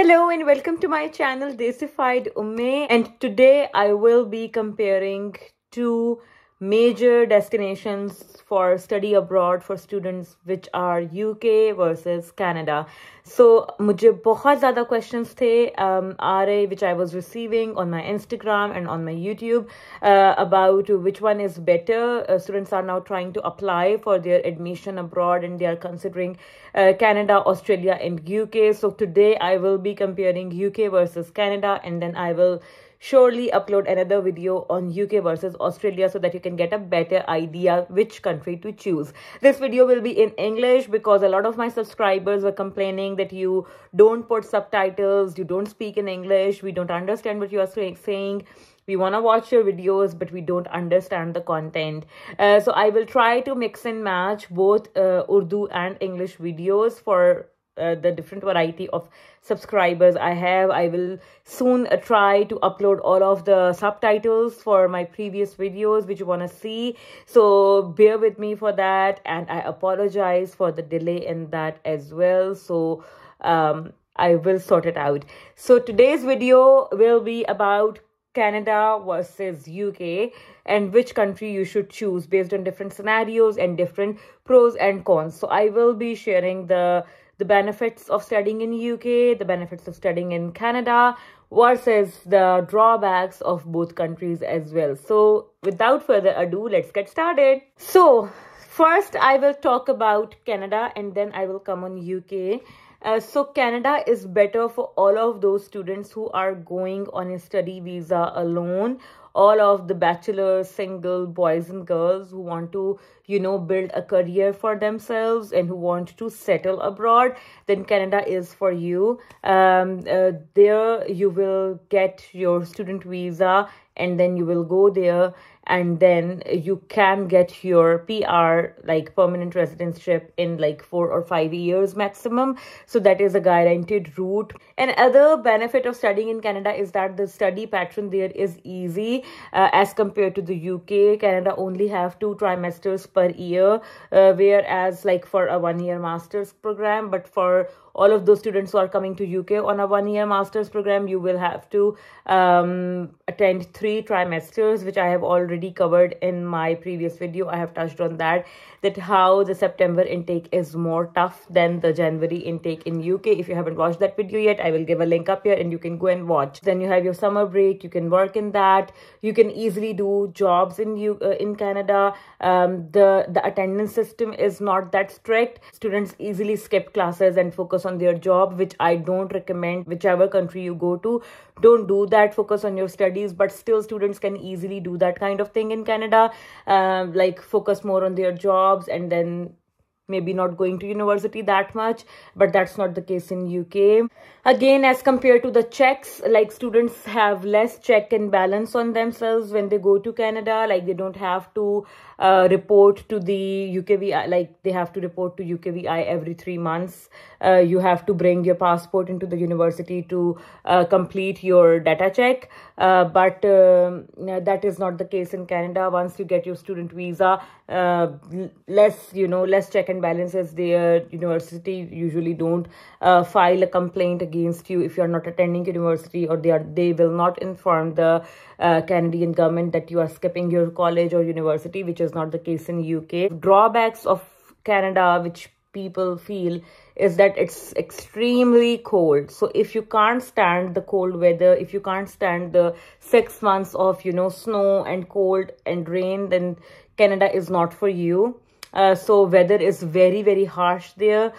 Hello and welcome to my channel Desified Umme, and today I will be comparing two major destinations for study abroad for students, which are UK versus Canada. So मुझे बहुत ज़्यादा questions थे आ रहे which I was receiving on my Instagram and on my YouTube about which one is better. Students are now trying to apply for their admission abroad and they are considering Canada, Australia and UK. So today I will be comparing UK versus Canada, and then I will surely upload another video on UK versus Australia so that you can get a better idea which country to choose. This video will be in English because a lot of my subscribers were complaining that you don't put subtitles, you don't speak in English, we don't understand what you are saying. We want to watch your videos, but we don't understand the content. So I will try to mix and match both Urdu and English videos for the different variety of subscribers I have. I will soon try to upload all of the subtitles for my previous videos which you want to see. So bear with me for that, and I apologize for the delay in that as well. So I will sort it out. So today's video will be about Canada versus UK and which country you should choose based on different scenarios and different pros and cons. So I will be sharing the benefits of studying in UK, the benefits of studying in Canada versus the drawbacks of both countries as well. So without further ado, let's get started. So first I will talk about Canada and then I will come on UK. So Canada is better for all of those students who are going on a study visa alone, all of the bachelors, single boys and girls who want to, build a career for themselves and who want to settle abroad. Then Canada is for you. There you will get your student visa and then you will go there, and then you can get your PR, like permanent residentship, in like 4 or 5 years maximum. So that is a guaranteed route. Another benefit of studying in Canada is that the study pattern there is easy as compared to the UK. Canada only have 2 trimesters per year, whereas like for a 1-year master's program, but for all of those students who are coming to UK on a 1-year master's program, you will have to attend 3 trimesters, which I have already covered in my previous video. I have touched on that how the September intake is more tough than the January intake in UK. If you haven't watched that video yet, I will give a link up here and you can go and watch. Then you have your summer break, you can work in that. You can easily do jobs in Canada. The attendance system is not that strict. Students easily skip classes and focus on their job, which I don't recommend. Whichever country you go to, don't do that. Focus on your studies, but still students can easily do that kind of thing in Canada, like focus more on their jobs and then maybe not going to university that much. But that's not the case in UK. Again, as compared to the checks, like students have less check and balance on themselves when they go to Canada. Like they don't have to report to the UKVI, like they have to report to UKVI every 3 months. You have to bring your passport into the university to complete your data check. But that is not the case in Canada. Once you get your student visa, less check and balances there. University usually don't file a complaint against you if you are not attending university, or they will not inform the Canadian government that you are skipping your college or university, which is not the case in UK. Drawbacks of Canada, which people feel, is that it's extremely cold. So if you can't stand the cold weather, if you can't stand the 6 months of snow and cold and rain, then Canada is not for you. So weather is very, very harsh there.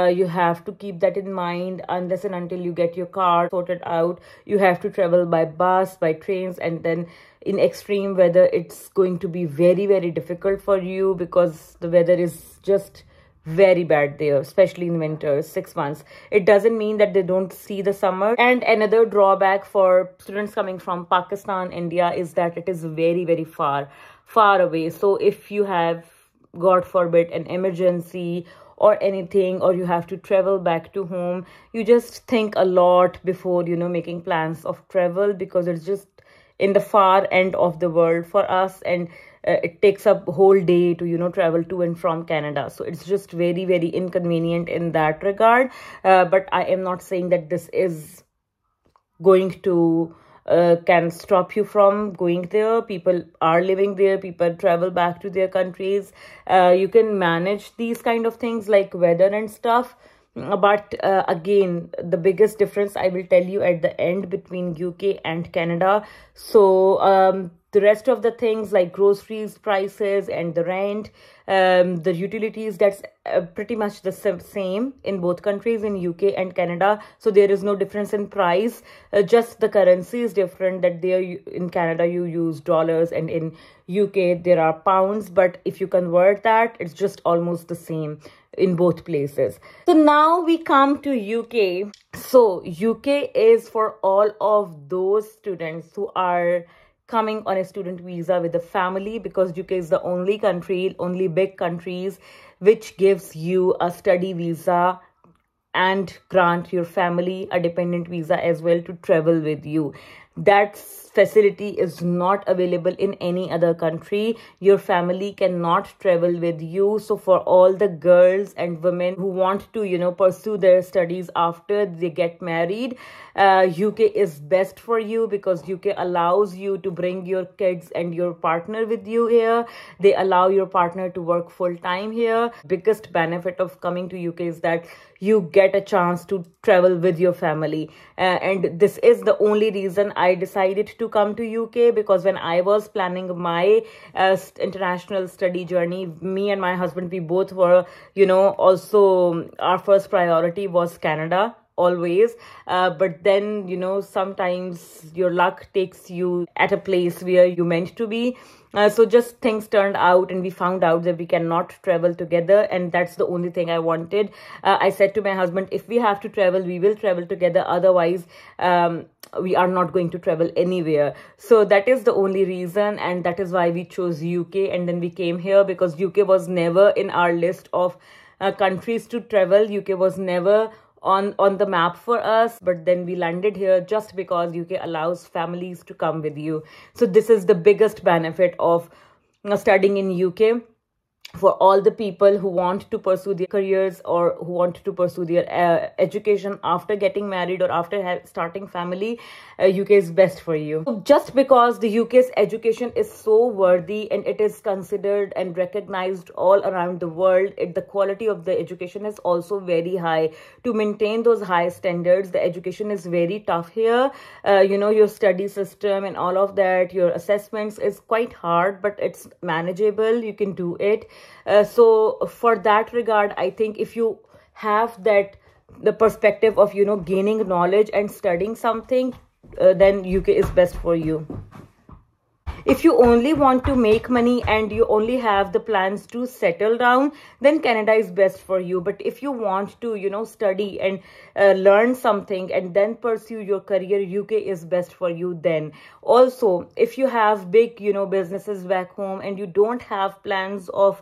You have to keep that in mind. Unless and until you get your car sorted out, you have to travel by bus, by trains, and then in extreme weather, it's going to be very, very difficult for you because the weather is just very bad there, especially in winter. 6 months. It doesn't mean that they don't see the summer. And another drawback for students coming from Pakistan, India, is that it is very, very far away. So if you have, God forbid, an emergency or anything, or you have to travel back to home, you just think a lot before making plans of travel, because it's just in the far end of the world for us, and it takes up a whole day to, travel to and from Canada. So it's just very, very inconvenient in that regard. But I am not saying that this is going to can stop you from going there. People are living there. People travel back to their countries. You can manage these kind of things like weather and stuff. But again, the biggest difference I will tell you at the end between UK and Canada. So the rest of the things like groceries, prices, and the rent, the utilities, that's pretty much the same in both countries, in UK and Canada. So there is no difference in price. Just the currency is different, that there in Canada you use dollars and in UK there are pounds. But if you convert that, it's just almost the same in both places. So now we come to UK. So UK is for all of those students who are coming on a student visa with a family, because UK is the only country, only big countries, which gives you a study visa and grant your family a dependent visa as well to travel with you. That facility is not available in any other country. Your family cannot travel with you. So for all the girls and women who want to, pursue their studies after they get married, UK is best for you, because UK allows you to bring your kids and your partner with you here. They allow your partner to work full time here. Biggest benefit of coming to UK is that you get a chance to travel with your family. And this is the only reason I decided to come to UK, because when I was planning my international study journey, me and my husband, we both were, also our first priority was Canada always. But then, sometimes your luck takes you at a place where you meant to be. So just things turned out and we found out that we cannot travel together, and that's the only thing I wanted. I said to my husband, if we have to travel, we will travel together. Otherwise, we are not going to travel anywhere. So that is the only reason, and that is why we chose UK. And then we came here because UK was never in our list of countries to travel. UK was never on the map for us, but then we landed here just because UK allows families to come with you. So this is the biggest benefit of studying in UK. For all the people who want to pursue their careers or who want to pursue their education after getting married or after starting family, UK is best for you. Just because the UK's education is so worthy and it is considered and recognized all around the world, the quality of the education is also very high. To maintain those high standards, the education is very tough here. Your study system and all of that, your assessments is quite hard, but it's manageable. You can do it. So for that regard, I think if you have the perspective of, gaining knowledge and studying something, then UK is best for you. If you only want to make money and you only have the plans to settle down, then Canada is best for you. But if you want to, study and learn something and then pursue your career, UK is best for you then. Also, if you have big, businesses back home and you don't have plans of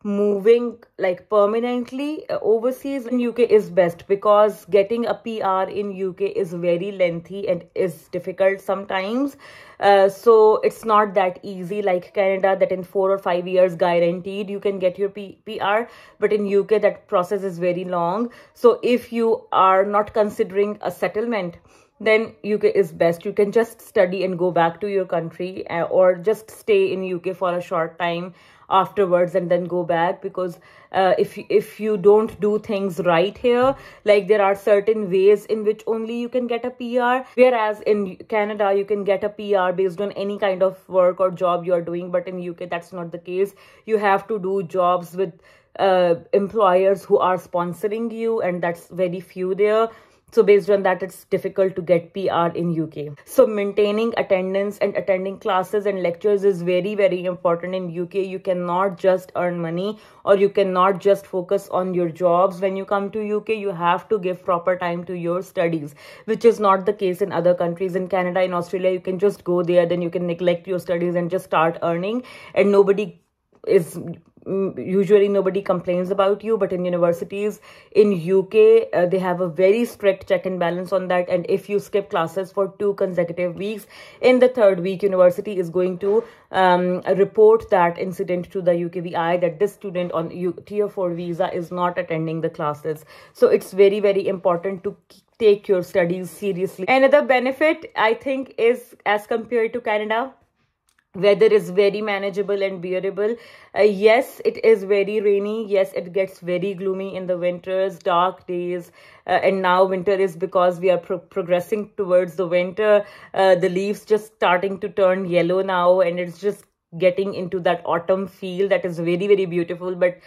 moving like permanently overseas, then UK is best, because getting a PR in UK is very lengthy and is difficult sometimes. So it's not that easy like Canada, that in 4 or 5 years guaranteed you can get your PR. But in UK that process is very long. So if you are not considering a settlement, then UK is best. You can just study and go back to your country, or just stay in UK for a short time afterwards and then go back. Because if you don't do things right here, like there are certain ways in which only you can get a PR, whereas in Canada you can get a PR based on any kind of work or job you are doing. But in UK that's not the case. You have to do jobs with employers who are sponsoring you, and that's very few there. So based on that, it's difficult to get PR in UK. So maintaining attendance and attending classes and lectures is very, very important in UK. You cannot just earn money, or you cannot just focus on your jobs when you come to UK. You have to give proper time to your studies, which is not the case in other countries. In Canada, in Australia, you can just go there, then you can neglect your studies and just start earning, and nobody is usually nobody complains about you, but in universities in UK, they have a very strict check and balance on that. And if you skip classes for 2 consecutive weeks, in the 3rd week, university is going to report that incident to the UKVI, that this student on tier 4 visa is not attending the classes. So it's very, very important to take your studies seriously. Another benefit, I think, is as compared to Canada, weather is very manageable and bearable. Yes, it is very rainy. Yes, it gets very gloomy in the winters, dark days. And now winter is, because we are progressing towards the winter. The leaves just starting to turn yellow now, and it's just getting into that autumn feel that is very, very beautiful. But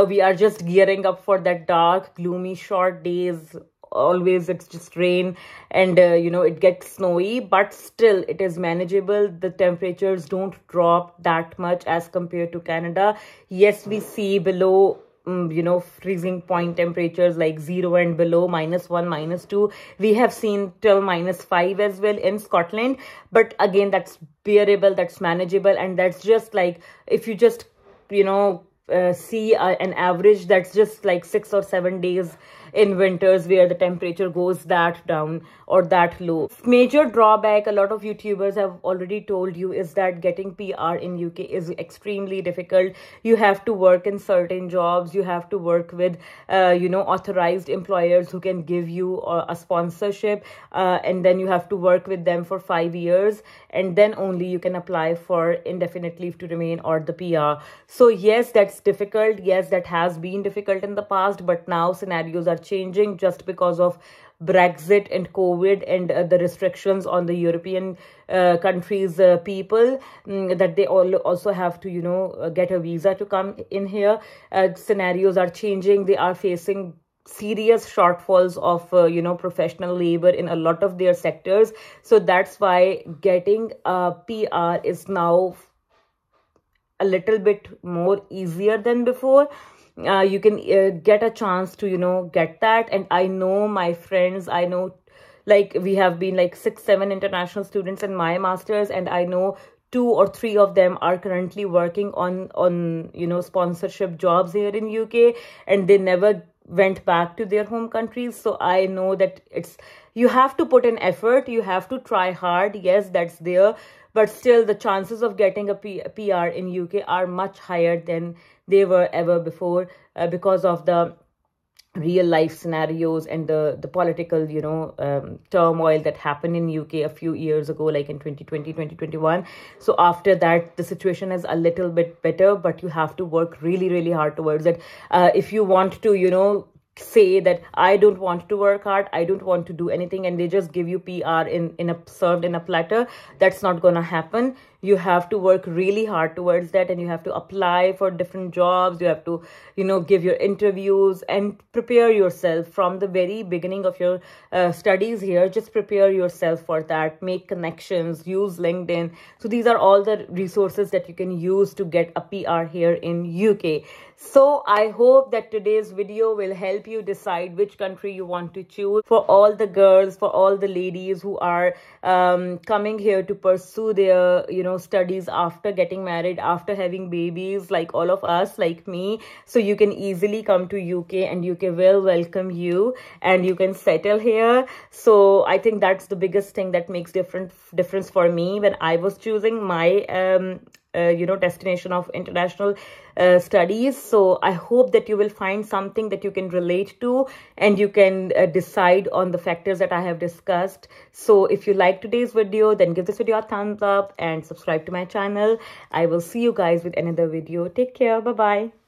we are just gearing up for that dark, gloomy, short days. Always it's just rain, and it gets snowy, but still it is manageable. The temperatures don't drop that much as compared to Canada. Yes, we see below freezing point temperatures like 0 and below, -1, -2. We have seen till -5 as well in Scotland, but again, that's bearable, that's manageable. And that's just like, if you just see an average, that's just like 6 or 7 days in winters where the temperature goes that down or that low. Major drawback, a lot of YouTubers have already told you, is that getting PR in UK is extremely difficult. You have to work in certain jobs. You have to work with, authorized employers who can give you a sponsorship. And then you have to work with them for 5 years. And then only you can apply for indefinite leave to remain or the PR. So yes, that's difficult. Yes, that has been difficult in the past, but now scenarios are changing just because of Brexit and COVID and the restrictions on the European countries' people, that they all also have to, get a visa to come in here. Scenarios are changing. They are facing serious shortfalls of, professional labor in a lot of their sectors. So that's why getting a PR is now a little bit more easier than before. You can get a chance to, get that. And I know my friends, like we have been like 6-7 international students in my master's, and I know 2 or 3 of them are currently working on sponsorship jobs here in UK, and they never went back to their home countries. So I know that you have to put in effort, you have to try hard. Yes, that's there, but still the chances of getting a PR in UK are much higher than they were ever before, because of the real life scenarios and the political, turmoil that happened in UK a few years ago, like in 2020, 2021. So after that, the situation is a little bit better, but you have to work really, really hard towards it. If you want to, say that I don't want to work hard, I don't want to do anything, and they just give you PR served in a platter, that's not gonna happen. You have to work really hard towards that, and you have to apply for different jobs. You have to, give your interviews and prepare yourself from the very beginning of your studies here. Just prepare yourself for that. Make connections, use LinkedIn. So these are all the resources that you can use to get a PR here in UK. So I hope that today's video will help you decide which country you want to choose. For all the girls, for all the ladies who are coming here to pursue their, studies after getting married, after having babies, like all of us, like me. So you can easily come to UK, and UK will welcome you, and you can settle here. So I think that's the biggest thing that makes difference for me when I was choosing my destination of international studies. So I hope that you will find something that you can relate to, and you can decide on the factors that I have discussed. So if you like today's video, then give this video a thumbs up and subscribe to my channel. I will see you guys with another video. Take care. Bye bye.